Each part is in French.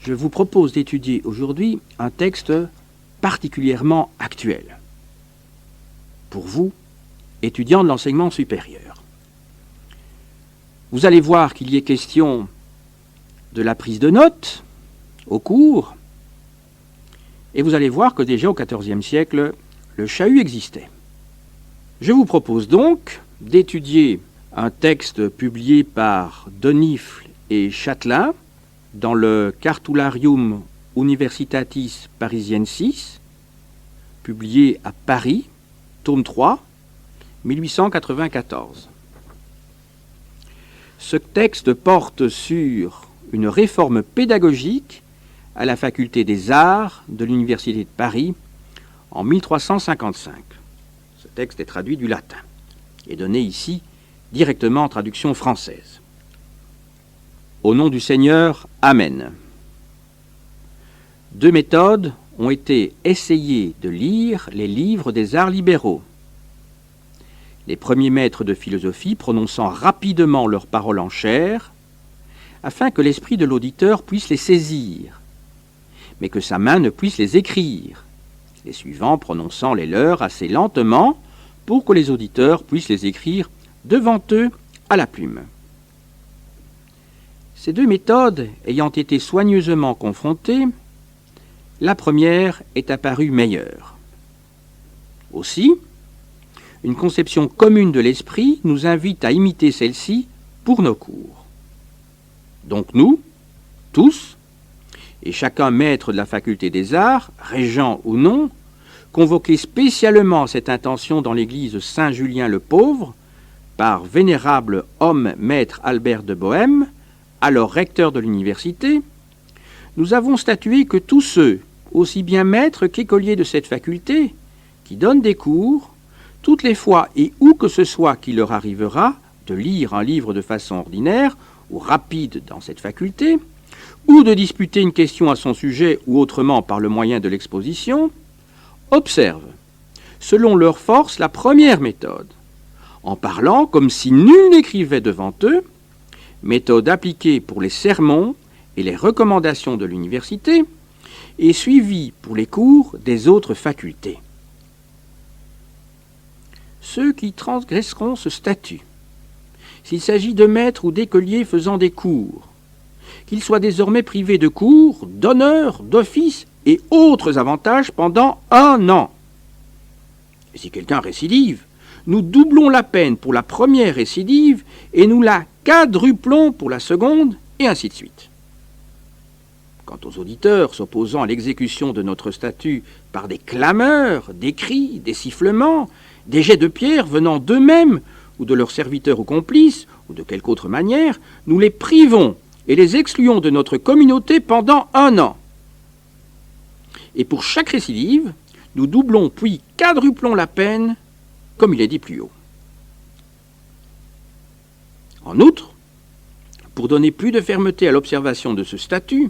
je vous propose d'étudier aujourd'hui un texte particulièrement actuel pour vous, étudiants de l'enseignement supérieur. Vous allez voir qu'il y est question de la prise de notes au cours, et vous allez voir que déjà au XIVe siècle, le chahut existait. Je vous propose donc d'étudier un texte publié par Denifle et Châtelain dans le Cartularium Universitatis Parisiensis, publié à Paris, tome 3, 1894. Ce texte porte sur une réforme pédagogique à la faculté des arts de l'Université de Paris en 1355. Ce texte est traduit du latin et donné ici directement en traduction française. Au nom du Seigneur, Amen. Deux méthodes ont été essayées de lire les livres des arts libéraux. Les premiers maîtres de philosophie prononçant rapidement leurs paroles en chair, afin que l'esprit de l'auditeur puisse les saisir, mais que sa main ne puisse les écrire, les suivants prononçant les leurs assez lentement pour que les auditeurs puissent les écrire devant eux à la plume. Ces deux méthodes ayant été soigneusement confrontées, la première est apparue meilleure. Aussi, une conception commune de l'esprit nous invite à imiter celle-ci pour nos cours. Donc nous, tous, et chacun maître de la faculté des arts, régent ou non, convoqués spécialement à cette intention dans l'église Saint-Julien le Pauvre, par vénérable homme maître Albert de Bohême, alors recteur de l'université, nous avons statué que tous ceux, aussi bien maîtres qu'écoliers de cette faculté, qui donnent des cours, toutes les fois et où que ce soit qu'il leur arrivera de lire un livre de façon ordinaire ou rapide dans cette faculté, ou de disputer une question à son sujet ou autrement par le moyen de l'exposition, observent, selon leur force, la première méthode, en parlant comme si nul n'écrivait devant eux, méthode appliquée pour les sermons et les recommandations de l'université, et suivie pour les cours des autres facultés. Ceux qui transgresseront ce statut, s'il s'agit de maîtres ou d'écoliers faisant des cours, qu'ils soient désormais privés de cours, d'honneur, d'office et autres avantages pendant 1 an. Et si quelqu'un récidive, nous doublons la peine pour la première récidive et nous la quadruplons pour la seconde, et ainsi de suite. Quant aux auditeurs s'opposant à l'exécution de notre statut par des clameurs, des cris, des sifflements, des jets de pierre venant d'eux-mêmes ou de leurs serviteurs ou complices, ou de quelque autre manière, nous les privons et les excluons de notre communauté pendant 1 an. Et pour chaque récidive, nous doublons puis quadruplons la peine, comme il est dit plus haut. En outre, pour donner plus de fermeté à l'observation de ce statut,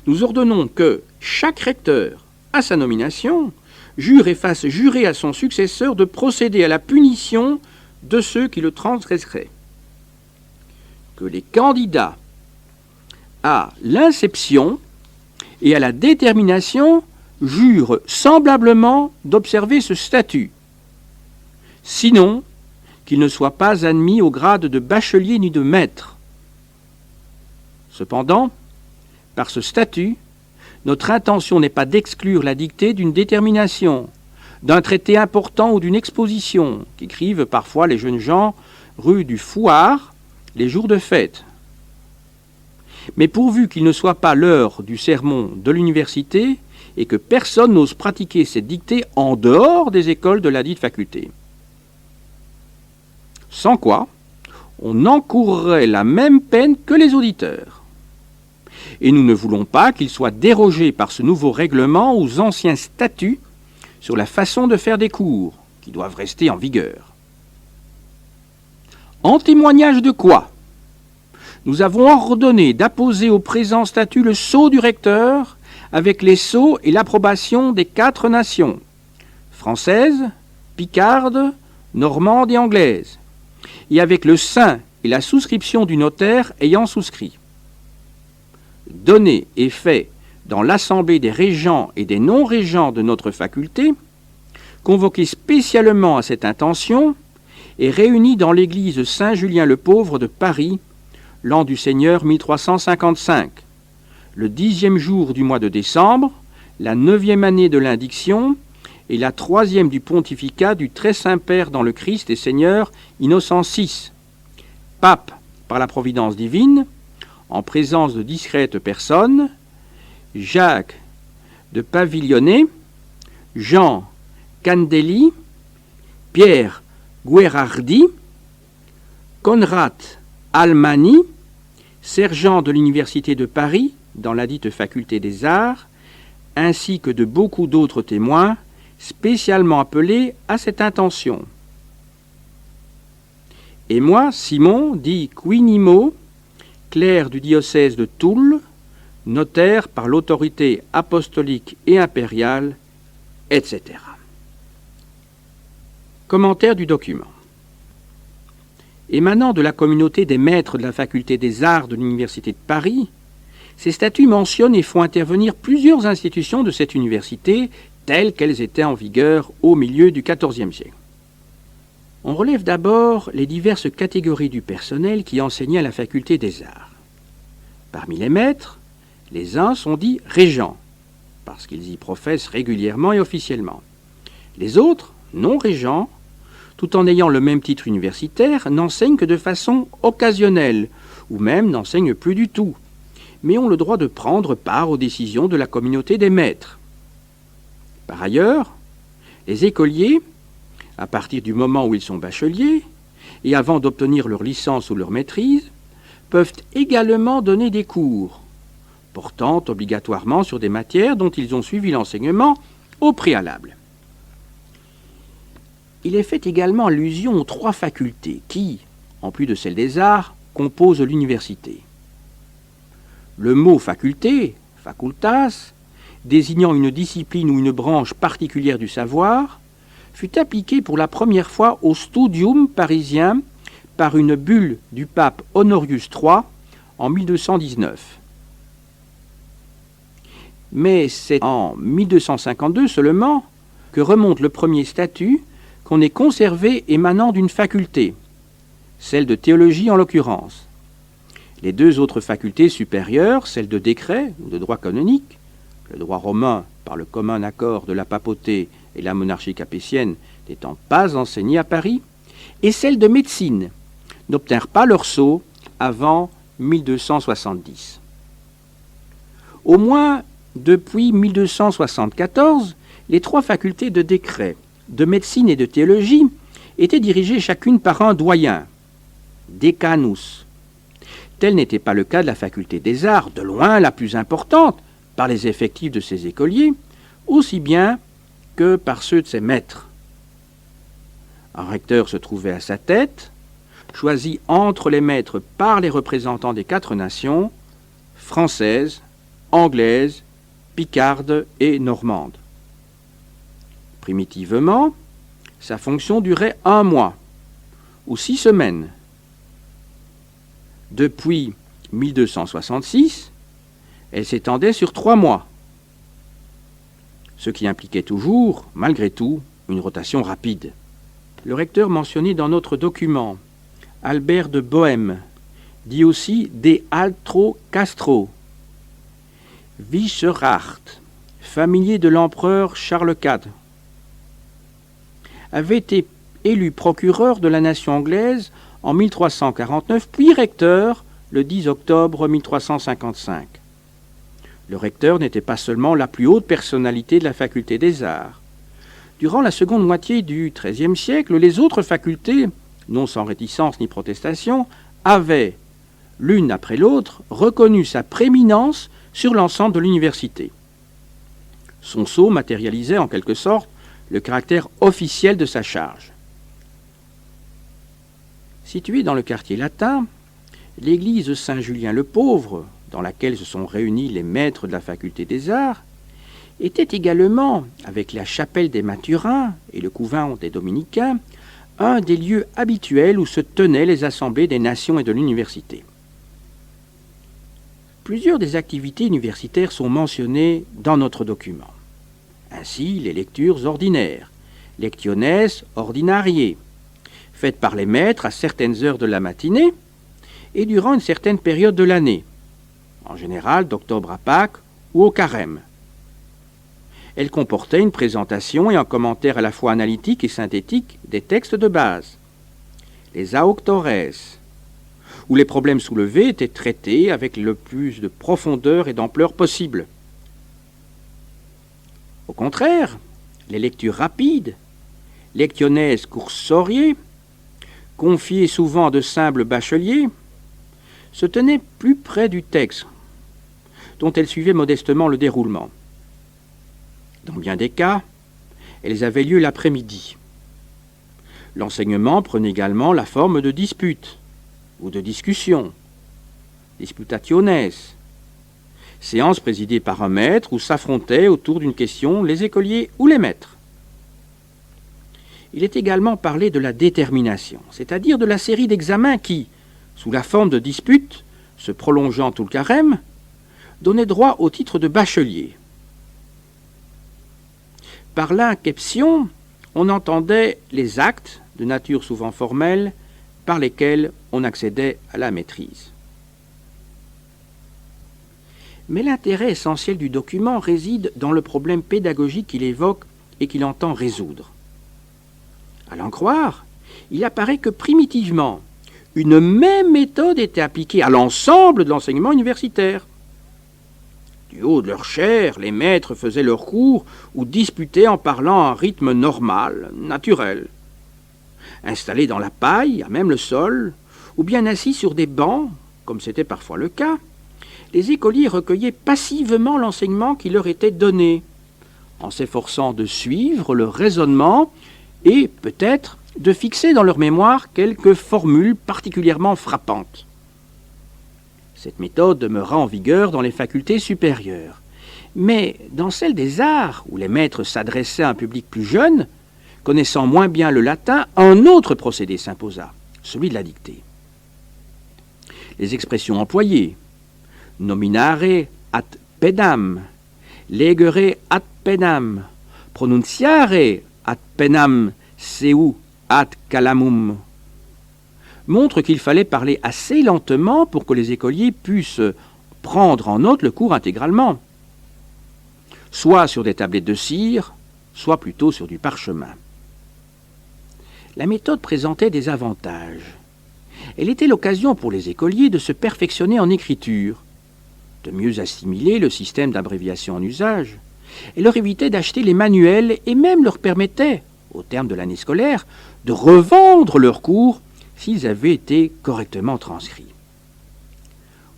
nous ordonnons que chaque recteur, à sa nomination, jure et fasse jurer à son successeur de procéder à la punition de ceux qui le transgresseraient. Que les candidats à l'inception et à la détermination jurent semblablement d'observer ce statut, sinon qu'ils ne soient pas admis au grade de bachelier ni de maître. Cependant, par ce statut, notre intention n'est pas d'exclure la dictée d'une détermination, d'un traité important ou d'une exposition, qu'écrivent parfois les jeunes gens rue du Fouard les jours de fête. Mais pourvu qu'il ne soit pas l'heure du sermon de l'université et que personne n'ose pratiquer cette dictée en dehors des écoles de la dite faculté. Sans quoi, on encourrait la même peine que les auditeurs. Et nous ne voulons pas qu'il soit dérogé par ce nouveau règlement aux anciens statuts sur la façon de faire des cours, qui doivent rester en vigueur. En témoignage de quoi, nous avons ordonné d'apposer au présent statut le sceau du recteur avec les sceaux et l'approbation des 4 nations, française, picarde, normande et anglaise, et avec le sein et la souscription du notaire ayant souscrit. donné et fait dans l'assemblée des régents et des non-régents de notre faculté, convoqués spécialement à cette intention et réunis dans l'église Saint-Julien-le-Pauvre de Paris, l'an du Seigneur 1355, le 10e jour du mois de décembre, la 9e année de l'indiction et la 3e du pontificat du Très Saint-Père dans le Christ et Seigneur Innocent VI, pape par la providence divine, en présence de discrètes personnes, Jacques de Pavillonnet, Jean Candelli, Pierre Guerardi, Conrad Almani, sergent de l'Université de Paris dans la dite faculté des arts, ainsi que de beaucoup d'autres témoins spécialement appelés à cette intention. Et moi, Simon, dit Quinimo, clerc du diocèse de Toul, notaire par l'autorité apostolique et impériale, etc. Commentaire du document. Émanant de la communauté des maîtres de la faculté des arts de l'Université de Paris, ces statuts mentionnent et font intervenir plusieurs institutions de cette université telles qu'elles étaient en vigueur au milieu du XIVe siècle. On relève d'abord les diverses catégories du personnel qui enseignaient à la faculté des arts. Parmi les maîtres, les uns sont dits régents, parce qu'ils y professent régulièrement et officiellement. Les autres, non régents, tout en ayant le même titre universitaire, n'enseignent que de façon occasionnelle, ou même n'enseignent plus du tout, mais ont le droit de prendre part aux décisions de la communauté des maîtres. Par ailleurs, les écoliers, à partir du moment où ils sont bacheliers, et avant d'obtenir leur licence ou leur maîtrise, peuvent également donner des cours, portant obligatoirement sur des matières dont ils ont suivi l'enseignement au préalable. Il est fait également allusion aux 3 facultés qui, en plus de celle des arts, composent l'université. Le mot faculté, facultas, désignant une discipline ou une branche particulière du savoir, fut appliqué pour la première fois au studium parisien par une bulle du pape Honorius III en 1219. Mais c'est en 1252 seulement que remonte le premier statut qu'on ait conservé émanant d'une faculté, celle de théologie en l'occurrence. Les 2 autres facultés supérieures, celle de décret ou de droit canonique, le droit romain par le commun accord de la papauté et la monarchie capétienne n'étant pas enseignées à Paris, et celle de médecine, n'obtinrent pas leur sceau avant 1270. Au moins depuis 1274, les 3 facultés de décret, de médecine et de théologie étaient dirigées chacune par un doyen, decanus. Tel n'était pas le cas de la faculté des arts, de loin la plus importante, par les effectifs de ses écoliers, aussi bien que par ceux de ses maîtres. Un recteur se trouvait à sa tête, choisi entre les maîtres par les représentants des 4 nations, françaises, anglaises, picardes et normandes. Primitivement, sa fonction durait 1 mois ou 6 semaines. Depuis 1266, elle s'étendait sur 3 mois, ce qui impliquait toujours, malgré tout, une rotation rapide. Le recteur mentionné dans notre document, Albert de Bohême, dit aussi de Altro Castro, Vicheracht, familier de l'empereur Charles IV, avait été élu procureur de la nation anglaise en 1349, puis recteur le 10 octobre 1355. Le recteur n'était pas seulement la plus haute personnalité de la faculté des arts. Durant la seconde moitié du XIIIe siècle, les autres facultés, non sans réticence ni protestation, avaient, l'une après l'autre, reconnu sa prééminence sur l'ensemble de l'université. Son sceau matérialisait en quelque sorte le caractère officiel de sa charge. Située dans le quartier latin, l'église Saint-Julien-le-Pauvre, dans laquelle se sont réunis les maîtres de la faculté des arts, était également, avec la chapelle des Mathurins et le couvent des Dominicains, un des lieux habituels où se tenaient les assemblées des nations et de l'université. Plusieurs des activités universitaires sont mentionnées dans notre document. Ainsi, les lectures ordinaires, lectiones ordinariae, faites par les maîtres à certaines heures de la matinée et durant une certaine période de l'année, en général d'octobre à Pâques ou au carême. Elle comportait une présentation et un commentaire à la fois analytique et synthétique des textes de base, les auctores, où les problèmes soulevés étaient traités avec le plus de profondeur et d'ampleur possible. Au contraire, les lectures rapides, lectiones cursoriae, confiées souvent à de simples bacheliers, se tenaient plus près du texte, dont elles suivaient modestement le déroulement. Dans bien des cas, elles avaient lieu l'après-midi. L'enseignement prenait également la forme de disputes ou de discussions, disputationes, séances présidées par un maître où s'affrontaient autour d'une question les écoliers ou les maîtres. Il est également parlé de la détermination, c'est-à-dire de la série d'examens qui, sous la forme de disputes, se prolongeant tout le carême, donnaient droit au titre de bachelier. Par l'inception, on entendait les actes, de nature souvent formelle, par lesquels on accédait à la maîtrise. Mais l'intérêt essentiel du document réside dans le problème pédagogique qu'il évoque et qu'il entend résoudre. À l'en croire, il apparaît que primitivement, une même méthode était appliquée à l'ensemble de l'enseignement universitaire. Du haut de leur chaire, les maîtres faisaient leurs cours ou disputaient en parlant à un rythme normal, naturel. Installés dans la paille, à même le sol, ou bien assis sur des bancs, comme c'était parfois le cas, les écoliers recueillaient passivement l'enseignement qui leur était donné, en s'efforçant de suivre le raisonnement et, peut-être, de fixer dans leur mémoire quelques formules particulièrement frappantes. Cette méthode demeura en vigueur dans les facultés supérieures. Mais dans celle des arts, où les maîtres s'adressaient à un public plus jeune, connaissant moins bien le latin, un autre procédé s'imposa, celui de la dictée. Les expressions employées, nominare ad pedam, legere ad pedam, pronunciare ad pedam seu ad calamum, montrent qu'il fallait parler assez lentement pour que les écoliers puissent prendre en note le cours intégralement, soit sur des tablettes de cire, soit plutôt sur du parchemin. La méthode présentait des avantages. Elle était l'occasion pour les écoliers de se perfectionner en écriture, de mieux assimiler le système d'abréviation en usage. Elle leur évitait d'acheter les manuels et même leur permettait, au terme de l'année scolaire, de revendre leurs cours s'ils avaient été correctement transcrits.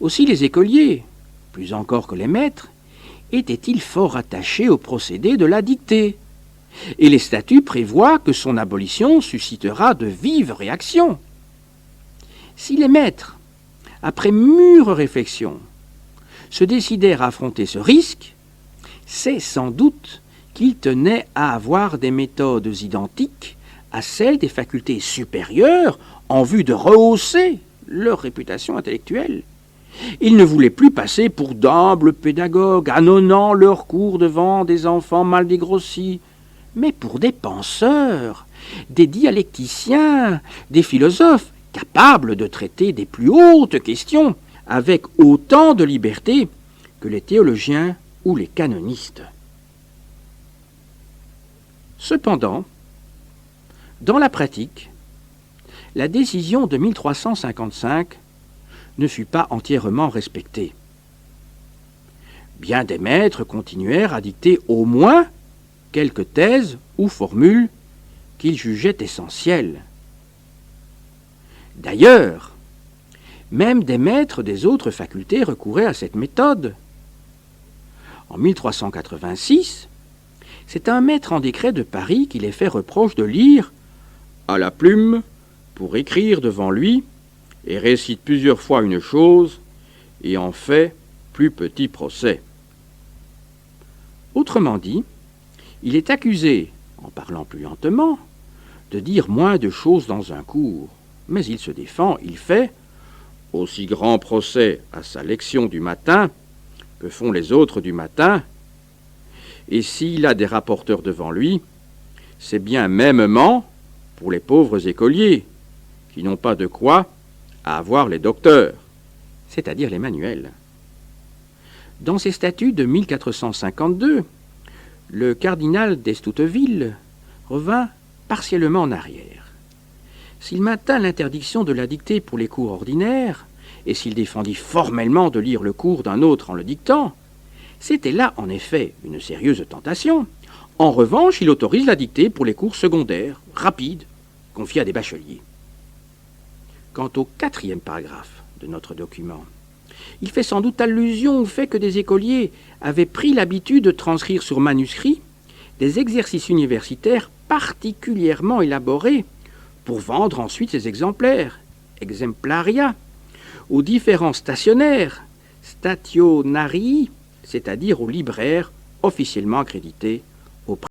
Aussi les écoliers, plus encore que les maîtres, étaient-ils fort attachés au procédé de la dictée, et les statuts prévoient que son abolition suscitera de vives réactions. Si les maîtres, après mûre réflexion, se décidèrent à affronter ce risque, c'est sans doute qu'ils tenaient à avoir des méthodes identiques à celles des facultés supérieures en vue de rehausser leur réputation intellectuelle. Ils ne voulaient plus passer pour d'humbles pédagogues, ânonnant leurs cours devant des enfants mal dégrossis, mais pour des penseurs, des dialecticiens, des philosophes capables de traiter des plus hautes questions avec autant de liberté que les théologiens ou les canonistes. Cependant, dans la pratique, la décision de 1355 ne fut pas entièrement respectée. Bien des maîtres continuèrent à dicter au moins quelques thèses ou formules qu'ils jugeaient essentielles. D'ailleurs, même des maîtres des autres facultés recouraient à cette méthode. En 1386, c'est un maître en décret de Paris qui les fait reproche de lire à la plume pour écrire devant lui et récite plusieurs fois une chose et en fait plus petit procès. Autrement dit, il est accusé, en parlant plus lentement, de dire moins de choses dans un cours, mais il se défend, il fait aussi grand procès à sa lection du matin que font les autres du matin, et s'il a des rapporteurs devant lui, c'est bien mêmement pour les pauvres écoliers, qui n'ont pas de quoi à avoir les docteurs, c'est-à-dire les manuels. Dans ses statuts de 1452, le cardinal d'Estouteville revint partiellement en arrière. S'il maintint l'interdiction de la dictée pour les cours ordinaires, et s'il défendit formellement de lire le cours d'un autre en le dictant, c'était là en effet une sérieuse tentation. En revanche, il autorise la dictée pour les cours secondaires, rapides, confiés à des bacheliers. Quant au 4e paragraphe de notre document, il fait sans doute allusion au fait que des écoliers avaient pris l'habitude de transcrire sur manuscrit des exercices universitaires particulièrement élaborés pour vendre ensuite ces exemplaires, exemplaria, aux différents stationnaires, stationarii, c'est-à-dire aux libraires officiellement accrédités